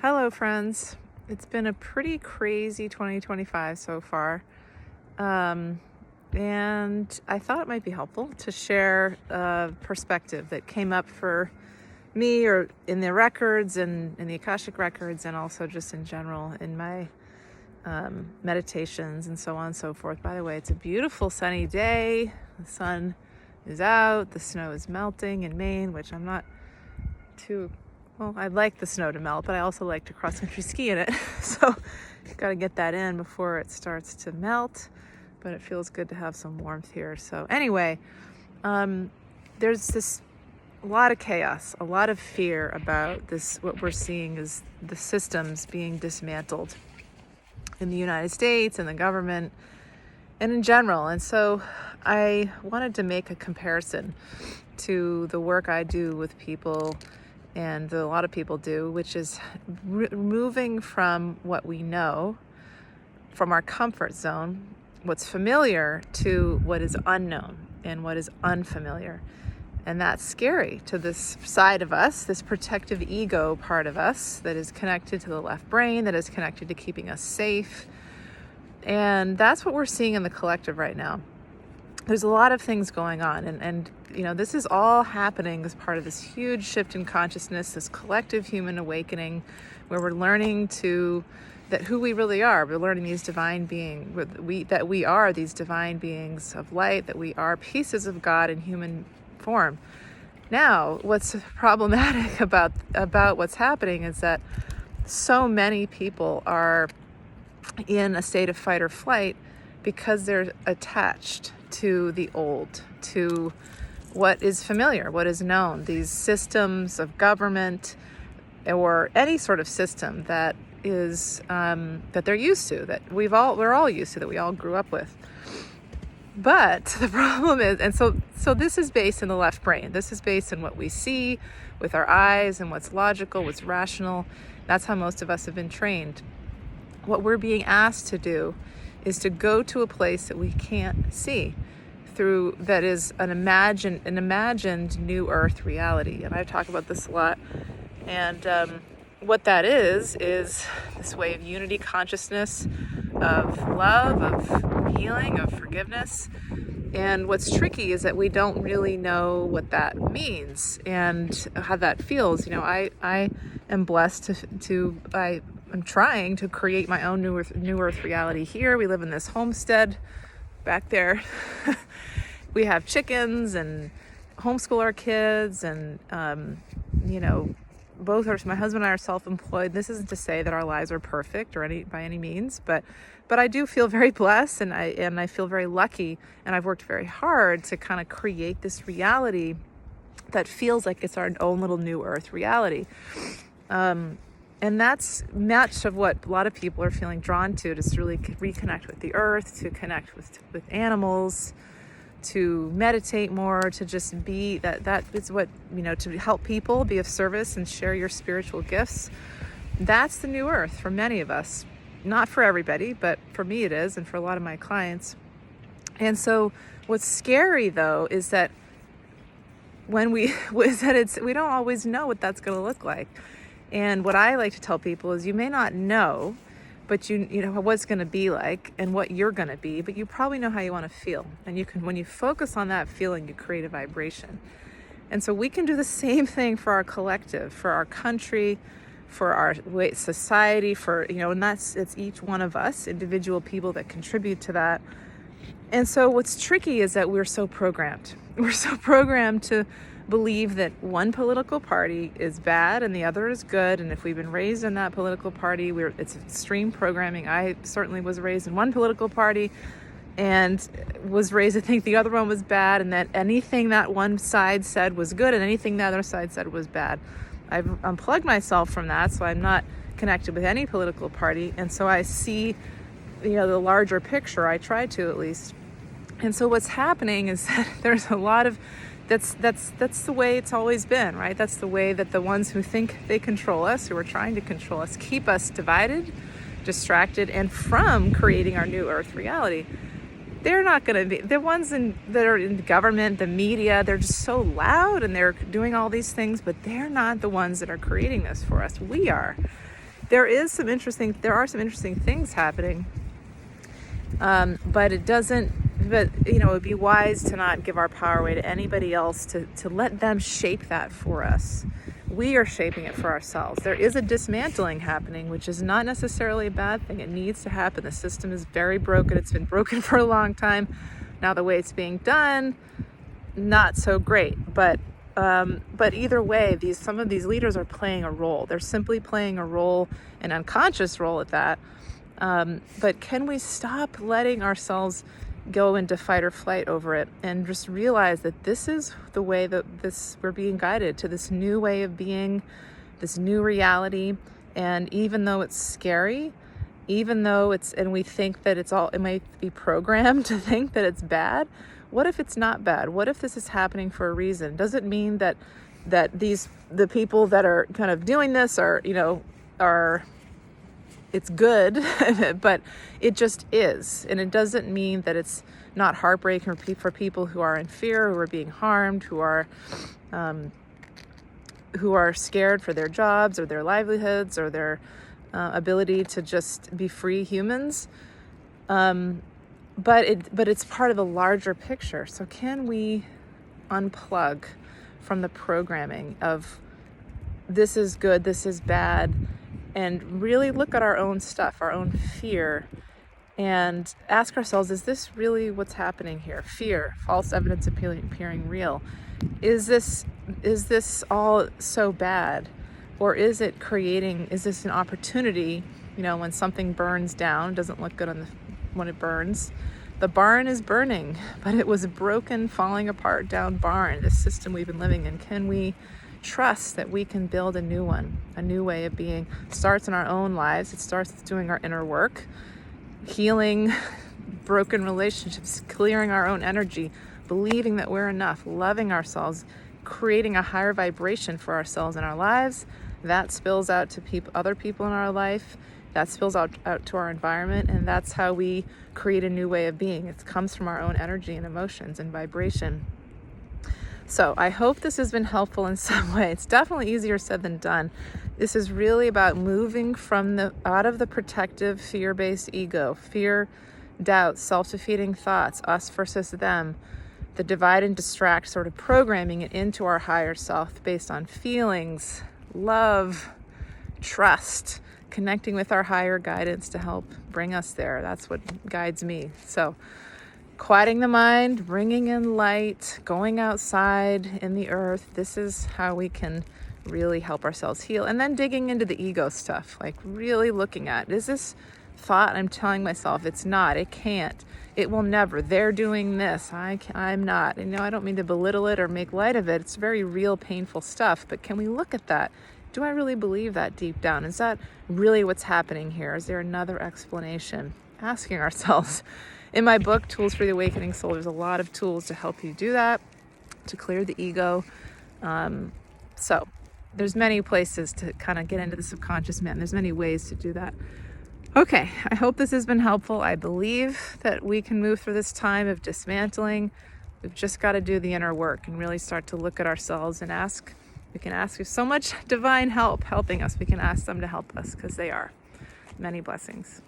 Hello, friends. It's been a pretty crazy 2025 so far. And I thought it might be helpful to share a perspective that came up for me or in the records and in the Akashic records, and also just in general in my meditations and so on and so forth. By the way, it's a beautiful sunny day. The sun is out. The snow is melting in Maine, which I'm not too... Well, I'd like the snow to melt, but I also like to cross-country ski in it. So got to get that in before it starts to melt. But it feels good to have some warmth here. So anyway, there's a lot of chaos, a lot of fear about this. What we're seeing is the systems being dismantled in the United States and the government and in general. And so I wanted to make a comparison to the work I do with people, and a lot of people do, which is moving from what we know, from our comfort zone, what's familiar, to what is unknown and what is unfamiliar. And that's scary to this side of us, this protective ego part of us that is connected to the left brain, that is connected to keeping us safe. And that's what we're seeing in the collective right now. There's a lot of things going on, and you know, this is all happening as part of this huge shift in consciousness, this collective human awakening, where we're learning that who we really are. We're learning these divine beings, that we are these divine beings of light, that we are pieces of God in human form. Now, what's problematic about what's happening is that so many people are in a state of fight or flight because they're attached to the old, to what is familiar, what is known, these systems of government or any sort of system that is that they're used to, that we're all used to, that we all grew up with. But the problem is, and so this is based in the left brain. This is based in what we see with our eyes and what's logical, what's rational. That's how most of us have been trained. What we're being asked to do is to go to a place that we can't see, that is an imagined new earth reality. And I talk about this a lot. And what that is this way of unity consciousness, of love, of healing, of forgiveness. And what's tricky is that we don't really know what that means and how that feels. You know, I am blessed I'm trying to create my own new earth reality here. We live in this homestead back there. We have chickens and homeschool our kids, and my husband and I are self-employed. This isn't to say that our lives are perfect or by any means, but I do feel very blessed, and I feel very lucky, and I've worked very hard to kind of create this reality that feels like it's our own little new earth reality. And that's much of what a lot of people are feeling drawn to really reconnect with the earth, to connect with animals, to meditate more, to just be, that is what, to help people, be of service and share your spiritual gifts. That's the new earth for many of us. Not for everybody, but for me it is, and for a lot of my clients. And so what's scary though is that we don't always know what that's going to look like. And what I like to tell people is, you may not know, but you know what it's going to be like and what you're going to be, but you probably know how you want to feel. And when you focus on that feeling, you create a vibration. And so we can do the same thing for our collective, for our country, for our society, and it's each one of us, individual people that contribute to that. And so what's tricky is that we're so programmed. We're so programmed to believe that one political party is bad and the other is good, and if we've been raised in that political party, it's extreme programming. I certainly was raised in one political party and was raised to think the other one was bad, and that anything that one side said was good and anything the other side said was bad. I've unplugged myself from that, so I'm not connected with any political party, and so I see the larger picture. I try to, at least. And so what's happening is that there's a lot of That's the way it's always been, right? That's the way that the ones who think they control us, who are trying to control us, keep us divided, distracted, and from creating our new earth reality. They're not going to be the ones that are in government, the media. They're just so loud and they're doing all these things, but they're not the ones that are creating this for us. We are. there are some interesting things happening. But it would be wise to not give our power away to anybody else, to let them shape that for us. We are shaping it for ourselves. There is a dismantling happening, which is not necessarily a bad thing. It needs to happen. The system is very broken. It's been broken for a long time. Now the way it's being done, not so great. But either way, some of these leaders are playing a role. They're simply playing a role, an unconscious role at that. But can we stop letting ourselves go into fight or flight over it, and just realize that this is the way that we're being guided to this new way of being, this new reality. And even though it's scary, and we think that it might be programmed to think that it's bad. What if it's not bad? What if this is happening for a reason? Does it mean that the people that are kind of doing this are it's good, but it just is. And it doesn't mean that it's not heartbreaking for people who are in fear, who are being harmed, who are scared for their jobs or their livelihoods or their ability to just be free humans. But it's part of the larger picture. So can we unplug from the programming of this is good, this is bad, and really look at our own stuff, our own fear, and ask ourselves, is this really what's happening here? Fear, false evidence appearing real. Is this all so bad? Or is this an opportunity? When something burns down, doesn't look good when it burns. The barn is burning, but it was a broken, falling apart down barn, this system we've been living in. Can we trust that we can build a new one, a new way of being? It starts in our own lives. It starts with doing our inner work, healing broken relationships, clearing our own energy, believing that we're enough, loving ourselves, creating a higher vibration for ourselves in our lives. That spills out to other people in our life. That spills out to our environment, and that's how we create a new way of being. It comes from our own energy and emotions and vibration. So I hope this has been helpful in some way. It's definitely easier said than done. This is really about moving out of the protective, fear-based ego, fear, doubt, self-defeating thoughts, us versus them, the divide and distract sort of programming it into our higher self based on feelings, love, trust, connecting with our higher guidance to help bring us there. That's what guides me. So quieting the mind, bringing in light, going outside in the earth. This is how we can really help ourselves heal. And then digging into the ego stuff, like really looking at, is this thought I'm telling myself it's not, it can't, it will never, they're doing this, I'm not. I don't mean to belittle it or make light of it. It's very real, painful stuff. But can we look at that? Do I really believe that deep down? Is that really what's happening here? Is there another explanation? Asking ourselves. In my book, Tools for the Awakening Soul, there's a lot of tools to help you do that, to clear the ego. So there's many places to kind of get into the subconscious mind. There's many ways to do that. Okay, I hope this has been helpful. I believe that we can move through this time of dismantling. We've just got to do the inner work and really start to look at ourselves and ask. We can ask, there's so much divine help helping us. We can ask them to help us because they are. Many blessings.